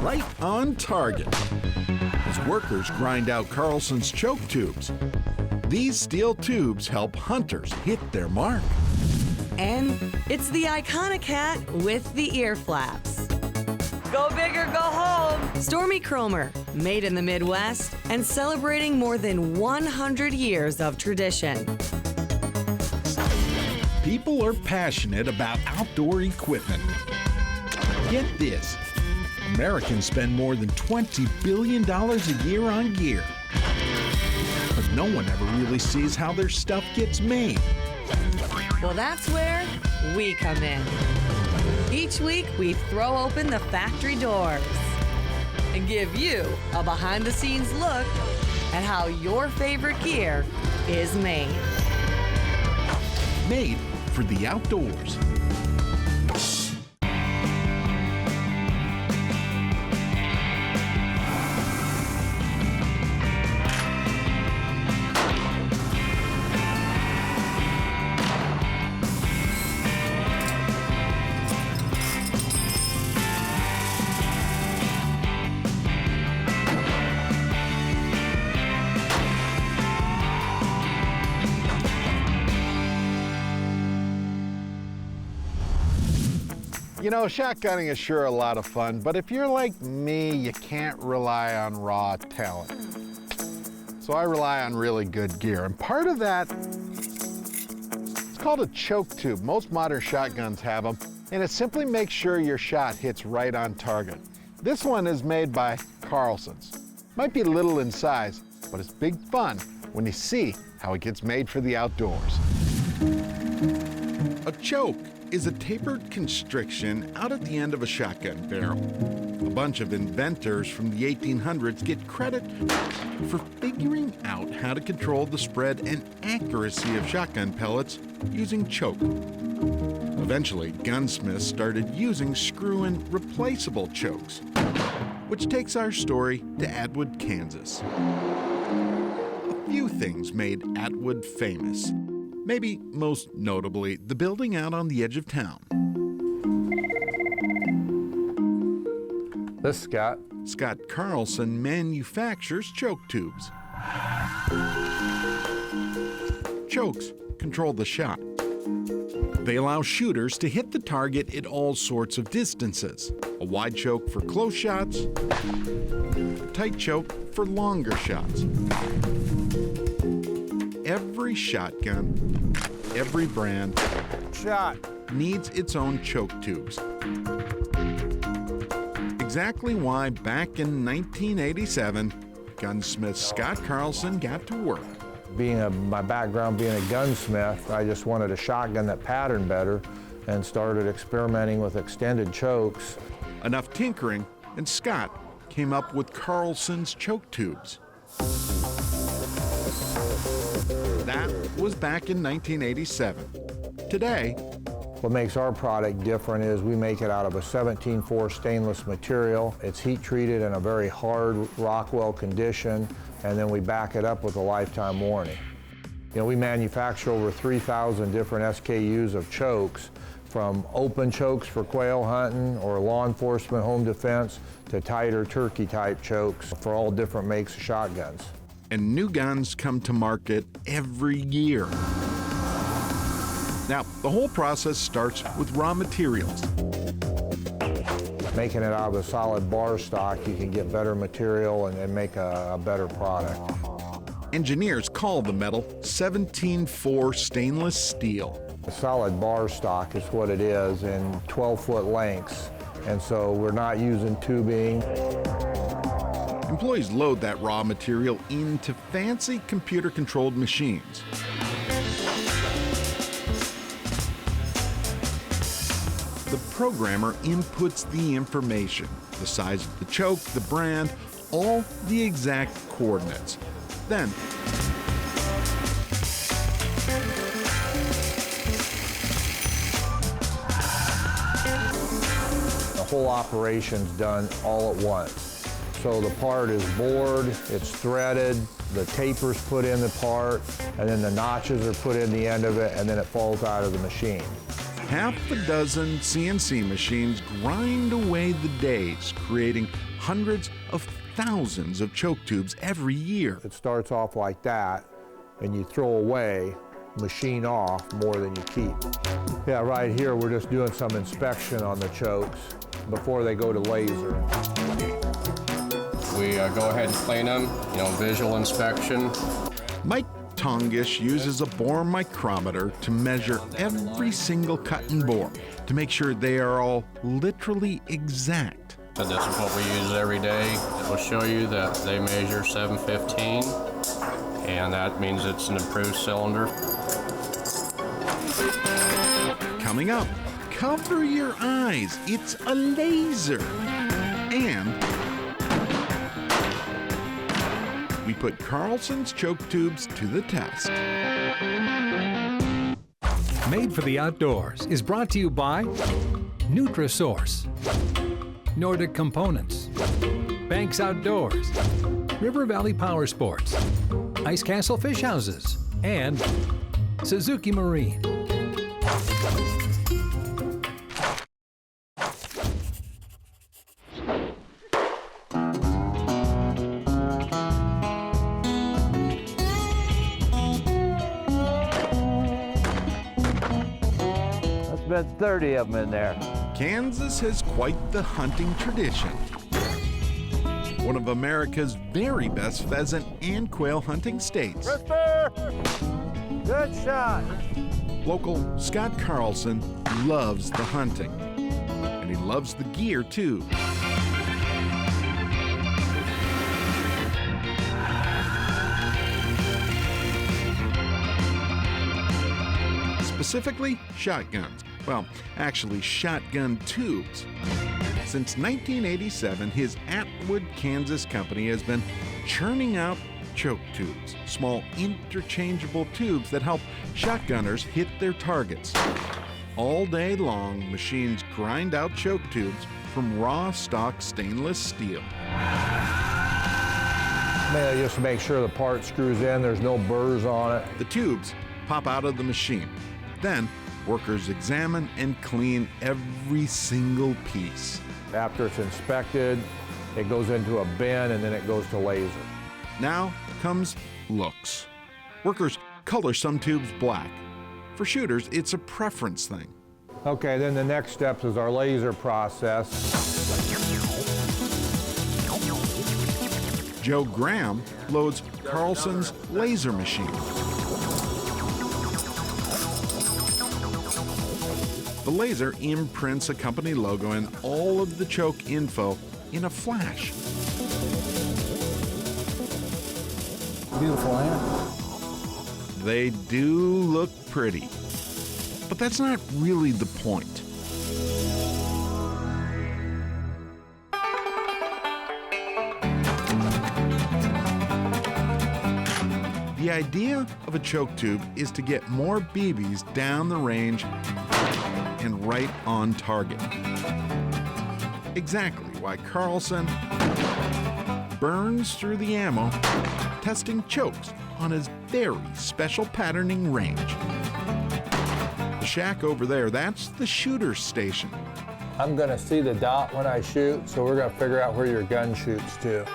right on target. As workers grind out Carlson's choke tubes, these steel tubes help hunters hit their mark. And it's the iconic hat with the ear flaps. Go big or go home! Stormy Kromer, made in the Midwest and celebrating more than 100 years of tradition. People are passionate about outdoor equipment. Get this, Americans spend more than $20 billion a year on gear. But no one ever really sees how their stuff gets made. Well, that's where we come in. Each week, we throw open the factory doors and give you a behind-the-scenes look at how your favorite gear is made. Made for the outdoors. You know, shotgunning is sure a lot of fun, but if you're like me, you can't rely on raw talent. So I rely on really good gear, and part of that, it's called a choke tube. Most modern shotguns have them, and it simply makes sure your shot hits right on target. This one is made by Carlsons. Might be little in size, but it's big fun when you see how it gets made for the outdoors. A choke is a tapered constriction out at the end of a shotgun barrel. A bunch of inventors from the 1800s get credit for figuring out how to control the spread and accuracy of shotgun pellets using choke. Eventually, gunsmiths started using screw-in replaceable chokes, which takes our story to Atwood, Kansas. A few things made Atwood famous. Maybe most notably, the building out on the edge of town. This is Scott. Scott Carlson manufactures choke tubes. Chokes control the shot. They allow shooters to hit the target at all sorts of distances. A wide choke for close shots, a tight choke for longer shots. Every shotgun, every brand, needs its own choke tubes. Exactly why back in 1987, gunsmith Scott Carlson got to work. My background being a gunsmith, I just wanted a shotgun that patterned better and started experimenting with extended chokes. Enough tinkering, and Scott came up with Carlson's choke tubes. That was back in 1987. Today, what makes our product different is we make it out of a 17-4 stainless material. It's heat treated in a very hard Rockwell condition, and then we back it up with a lifetime warranty. You know, we manufacture over 3,000 different SKUs of chokes, from open chokes for quail hunting or law enforcement, home defense, to tighter turkey type chokes for all different makes of shotguns. And new guns come to market every year. Now, the whole process starts with raw materials. Making it out of a solid bar stock, you can get better material and make a better product. Engineers call the metal 17-4 stainless steel. A solid bar stock is what it is in 12-foot lengths, and so we're not using tubing. Employees load that raw material into fancy computer-controlled machines. The programmer inputs the information, the size of the choke, the brand, all the exact coordinates. Then, the whole operation's done all at once. So the part is bored, it's threaded, the taper's put in the part, and then the notches are put in the end of it, and then it falls out of the machine. half a dozen CNC machines grind away the days, creating hundreds of thousands of choke tubes every year. It starts off like that, and you throw away, machine off more than you keep. Yeah, right here we're just doing some inspection on the chokes before they go to laser. We go ahead and clean them, visual inspection. Mike Tongish uses a bore micrometer to measure every single cut and bore to make sure they are all literally exact. So this is what we use every day. It will show you that they measure 715, and that means it's an improved cylinder. Coming up, cover your eyes. It's a laser. And we put Carlson's choke tubes to the test. Made for the Outdoors is brought to you by Nutrisource, Nordic Components, Banks Outdoors, River Valley Power Sports, Ice Castle Fish Houses, and Suzuki Marine. Been 30 of them in there. Kansas has quite the hunting tradition. One of America's very best pheasant and quail hunting states. Good shot. Local Scott Carlson loves the hunting, and he loves the gear too. Specifically, shotguns. Well, actually, shotgun tubes. Since 1987, his Atwood, Kansas company has been churning out choke tubes, small interchangeable tubes that help shotgunners hit their targets. All day long, machines grind out choke tubes from raw stock stainless steel. Mainly just to make sure the part screws in, there's no burrs on it. The tubes pop out of the machine. Then, workers examine and clean every single piece. After it's inspected, it goes into a bin and then it goes to laser. Now comes looks. Workers color some tubes black. For shooters, it's a preference thing. Okay, then the next step is our laser process. Joe Graham loads Carlson's laser machine. The laser imprints a company logo and all of the choke info in a flash. Beautiful, ain't They do look pretty, but that's not really the point. The idea of a choke tube is to get more BBs down the range and right on target. Exactly why Carlson burns through the ammo, testing chokes on his very special patterning range. The shack over there, that's the shooter's station. I'm gonna see the dot when I shoot, so we're gonna figure out where your gun shoots to.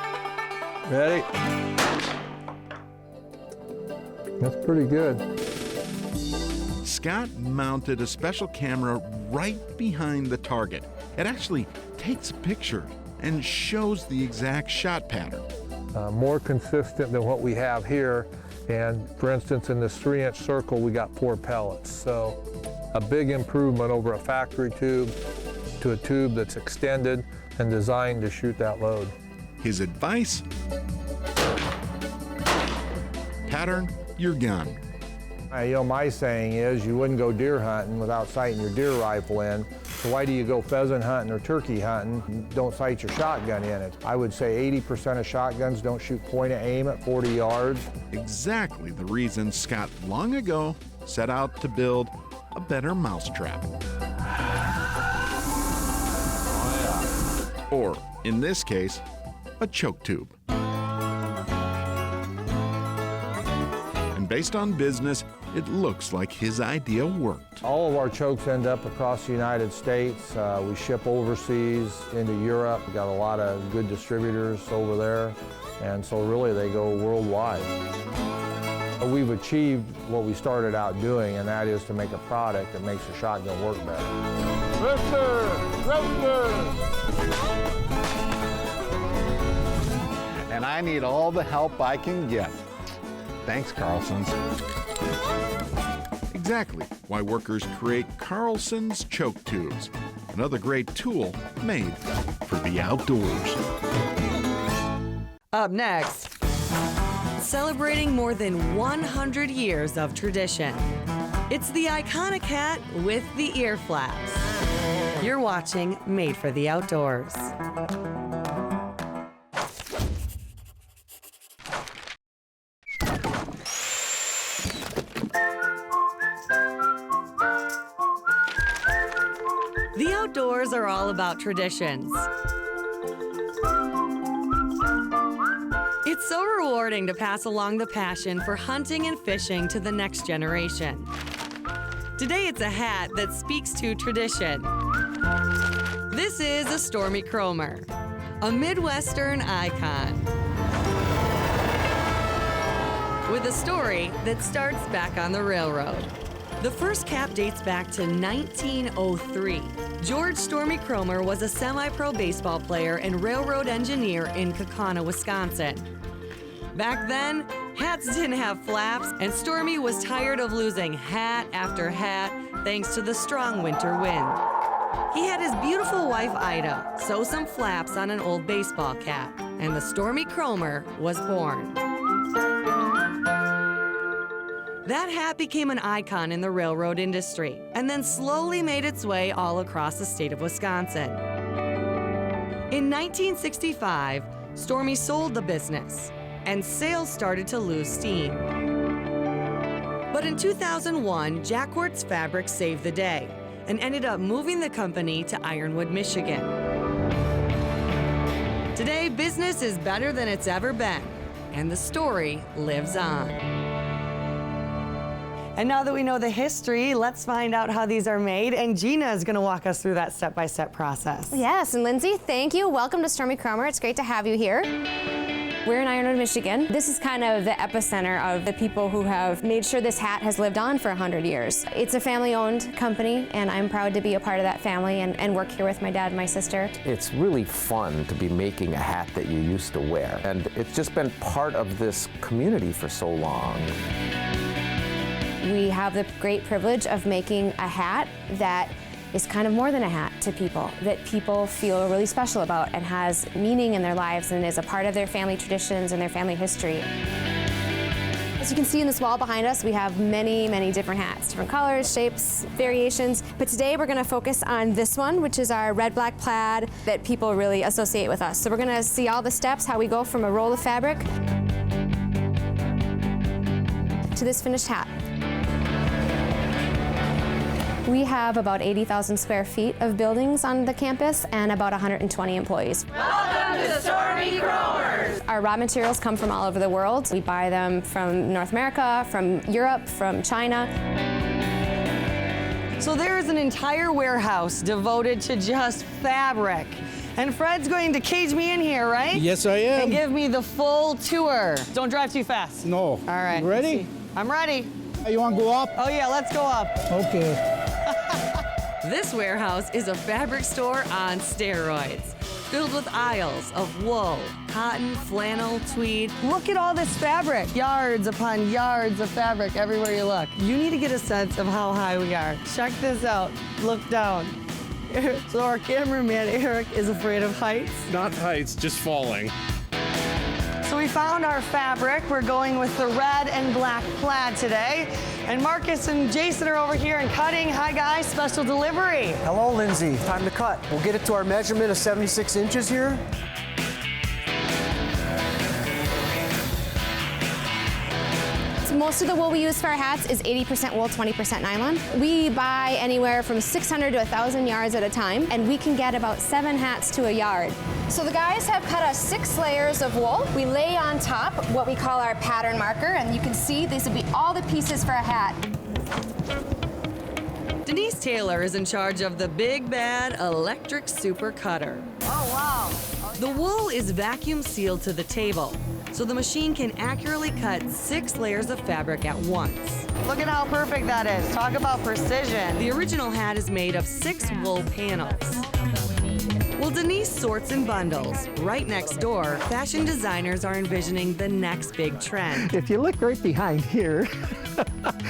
Ready? That's pretty good. Scott mounted a special camera right behind the target. It actually takes a picture and shows the exact shot pattern. More consistent than what we have here. And for instance, in this 3-inch circle, we got 4 pellets. So a big improvement over a factory tube to a tube that's extended and designed to shoot that load. His advice? Pattern your gun. My saying is you wouldn't go deer hunting without sighting your deer rifle in. So why do you go pheasant hunting or turkey hunting? You don't sight your shotgun in it. I would say 80% of shotguns don't shoot point of aim at 40 yards. Exactly the reason Scott long ago set out to build a better mousetrap. Or, in this case, a choke tube. And based on business, It looks like his idea worked. All of our chokes end up across the United States. We ship overseas into Europe. We've got a lot of good distributors over there, and so really they go worldwide. We've achieved what we started out doing, and that is to make a product that makes the shotgun work better. And I need all the help I can get. Thanks, Carlsons. Exactly why workers create Carlson's choke tubes, another great tool made for the outdoors. Up next, celebrating more than 100 years of tradition. It's the iconic hat with the ear flaps. You're watching Made for the Outdoors. The outdoors are all about traditions. It's so rewarding to pass along the passion for hunting and fishing to the next generation. Today it's a hat that speaks to tradition. This is a Stormy Kromer, a Midwestern icon. With a story that starts back on the railroad. The first cap dates back to 1903. George Stormy Kromer was a semi-pro baseball player and railroad engineer in Kaukauna, Wisconsin. Back then, hats didn't have flaps, and Stormy was tired of losing hat after hat thanks to the strong winter wind. He had his beautiful wife, Ida, sew some flaps on an old baseball cap, and the Stormy Kromer was born. That hat became an icon in the railroad industry and then slowly made its way all across the state of Wisconsin. In 1965, Stormy sold the business and sales started to lose steam. But in 2001, Jackworth's Fabric saved the day and ended up moving the company to Ironwood, Michigan. Today, business is better than it's ever been, and the story lives on. And now that we know the history, let's find out how these are made. And Gina is going to walk us through that step-by-step process. Yes, and Lindsay, thank you. Welcome to Stormy Kromer. It's great to have you here. We're in Ironwood, Michigan. This is kind of the epicenter of the people who have made sure this hat has lived on for 100 years. It's a family-owned company, and I'm proud to be a part of that family and work here with my dad and my sister. It's really fun to be making a hat that you used to wear, and it's just been part of this community for so long. We have the great privilege of making a hat that is kind of more than a hat to people, that people feel really special about and has meaning in their lives and is a part of their family traditions and their family history. As you can see in this wall behind us, we have many, many different hats, different colors, shapes, variations. But today we're going to focus on this one, which is our red, black plaid that people really associate with us. So we're going to see all the steps, how we go from a roll of fabric to this finished hat. We have about 80,000 square feet of buildings on the campus and about 120 employees. Welcome to Stormy Kromer! Our raw materials come from all over the world. We buy them from North America, from Europe, from China. So there is an entire warehouse devoted to just fabric. And Fred's going to cage me in here, right? Yes, I am. And give me the full tour. Don't drive too fast. No. All right. You ready? I'm ready. You want to go up? Oh yeah, let's go up. Okay. This warehouse is a fabric store on steroids, filled with aisles of wool, cotton, flannel, tweed. Look at all this fabric. Yards upon yards of fabric everywhere you look. You need to get a sense of how high we are. Check this out. Look down. So our cameraman, Eric, is afraid of heights. Not heights, just falling. So we found our fabric. We're going with the red and black plaid today. And Marcus and Jason are over here and cutting. Hi guys, special delivery. Hello, Lindsay. Time to cut. We'll get it to our measurement of 76 inches here. To Most of the wool we use for our hats is 80% wool, 20% nylon. We buy anywhere from 600 to 1,000 yards at a time, and we can get about 7 hats to a yard. So the guys have cut us 6 layers of wool. We lay on top what we call our pattern marker, and you can see these would be all the pieces for a hat. Denise Taylor is in charge of the big bad electric super cutter. Oh, wow. The wool is vacuum sealed to the table, so the machine can accurately cut 6 layers of fabric at once. Look at how perfect that is. Talk about precision. The original hat is made of 6 wool panels. Well, Denise sorts in bundles. Right next door, fashion designers are envisioning the next big trend. If you look right behind here,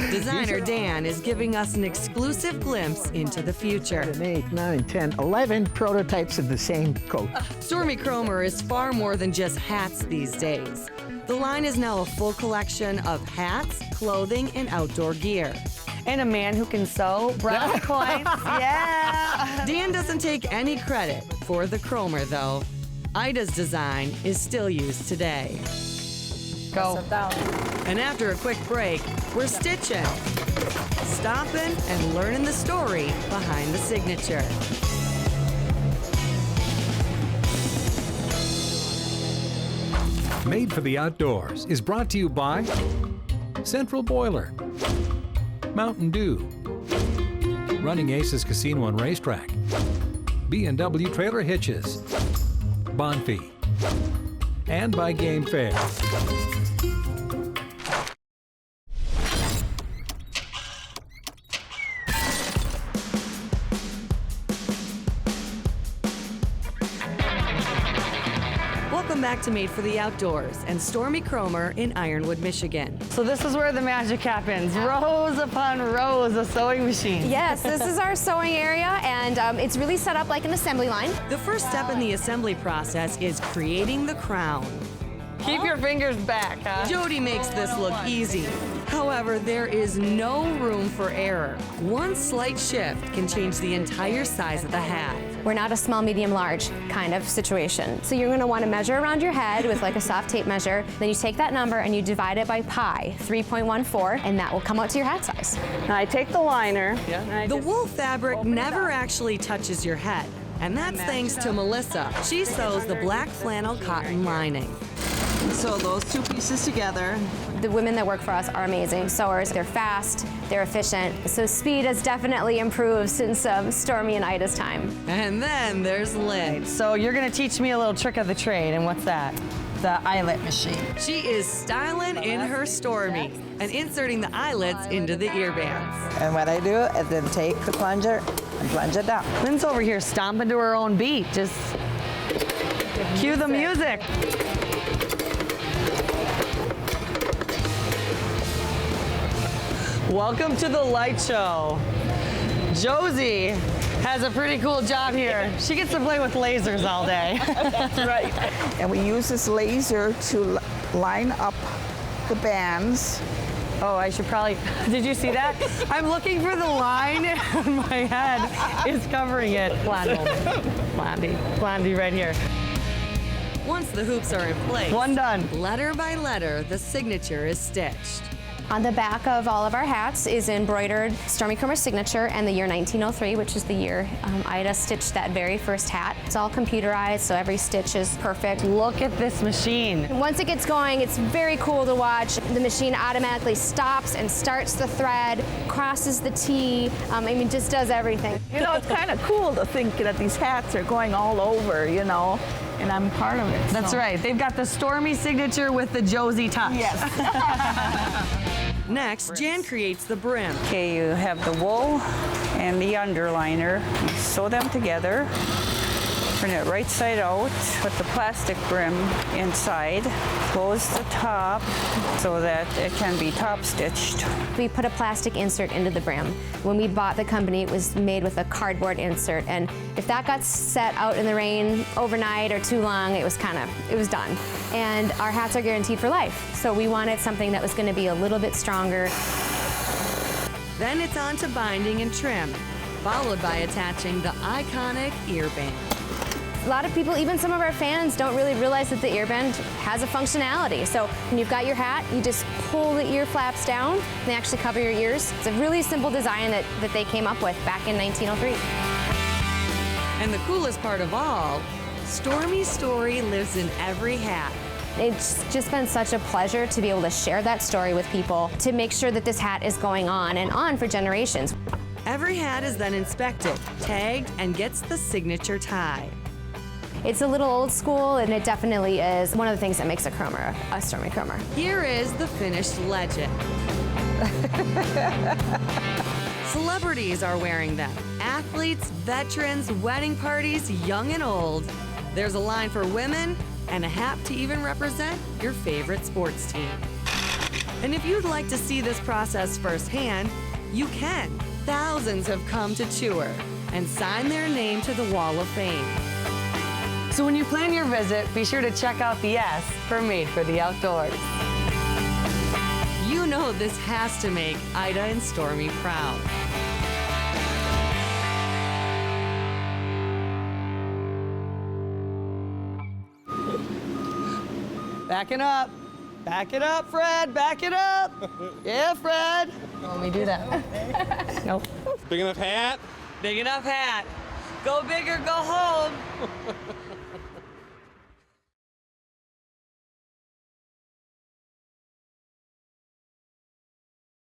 Designer Dan is giving us an exclusive glimpse into the future. 8, 9, 10, 11 prototypes of the same coat. Stormy Kromer is far more than just hats these days. The line is now a full collection of hats, clothing, and outdoor gear. And a man who can sew brownie points. Yeah. Dan doesn't take any credit for the Kromer, though. Ida's design is still used today. Go. And after a quick break, we're stitching, stopping, and learning the story behind the signature. Made for the Outdoors is brought to you by Central Boiler, Mountain Dew, Running Aces Casino and Racetrack, B&W Trailer Hitches, Bonfee, and by Game Fair. Welcome back to Made for the Outdoors and Stormy Kromer in Ironwood, Michigan. So this is where the magic happens. Rows upon rows of sewing machines. Yes, this is our sewing area, and it's really set up like an assembly line. The first step in the assembly process is creating the crown. Keep your fingers back, huh? Jody makes this look easy. However, there is no room for error. One slight shift can change the entire size of the hat. We're not a small, medium, large kind of situation. So you're gonna wanna measure around your head with like a soft tape measure. Then you take that number and you divide it by pi, 3.14, and that will come out to your hat size. Now I take the liner. The wool fabric never actually touches your head. And that's thanks to Melissa. She sews the black flannel cotton lining. So those two pieces together. The women that work for us are amazing sewers. They're fast, they're efficient. So speed has definitely improved since Stormy and Ida's time. And then there's Lynn. So you're gonna teach me a little trick of the trade, and what's that? The eyelet machine. She is styling in her Stormy and inserting the eyelets into the ear bands. And what I do is then take the plunger and plunge it down. Lynn's over here stomping to her own beat. Just cue the music. Welcome to the light show. Josie has a pretty cool job here. She gets to play with lasers all day. That's right. And we use this laser to line up the bands. Oh, I should probably, did you see that? I'm looking for the line and my head is covering it. Blondie right here. Once the hoops are in place, one done. Letter by letter, the signature is stitched. On the back of all of our hats is embroidered Stormy Kromer signature and the year 1903, which is the year Ida stitched that very first hat. It's all computerized, so every stitch is perfect. Look at this machine. Once it gets going, it's very cool to watch. The machine automatically stops and starts the thread, crosses the T, just does everything. You know, it's kind of cool to think that these hats are going all over, you know, and I'm part of it. That's right. They've got the Stormy signature with the Josie touch. Yes. Next, Jan creates the brim. Okay, you have the wool and the underliner. You sew them together. Turn it right side out. Put the plastic brim inside. Close the top so that it can be top stitched. We put a plastic insert into the brim. When we bought the company, it was made with a cardboard insert, and if that got set out in the rain overnight or too long, it was done. And our hats are guaranteed for life, so we wanted something that was going to be a little bit stronger. Then it's on to binding and trim, followed by attaching the iconic ear band. A lot of people, even some of our fans, don't really realize that the earband has a functionality. So when you've got your hat, you just pull the ear flaps down, and they actually cover your ears. It's a really simple design that they came up with back in 1903. And the coolest part of all, Stormy's story lives in every hat. It's just been such a pleasure to be able to share that story with people, to make sure that this hat is going on and on for generations. Every hat is then inspected, tagged, and gets the signature tie. It's a little old school, and it definitely is one of the things that makes a Kromer a Stormy Kromer. Here is the finished legend. Celebrities are wearing them. Athletes, veterans, wedding parties, young and old. There's a line for women and a hat to even represent your favorite sports team. And if you'd like to see this process firsthand, you can. Thousands have come to tour and sign their name to the Wall of Fame. So when you plan your visit, be sure to check out the S for Made for the Outdoors. You know this has to make Ida and Stormy proud. Backing up. Back it up, Fred. Back it up. Yeah, Fred. Let me do that. Nope. Big enough hat? Big enough hat. Go big or go home.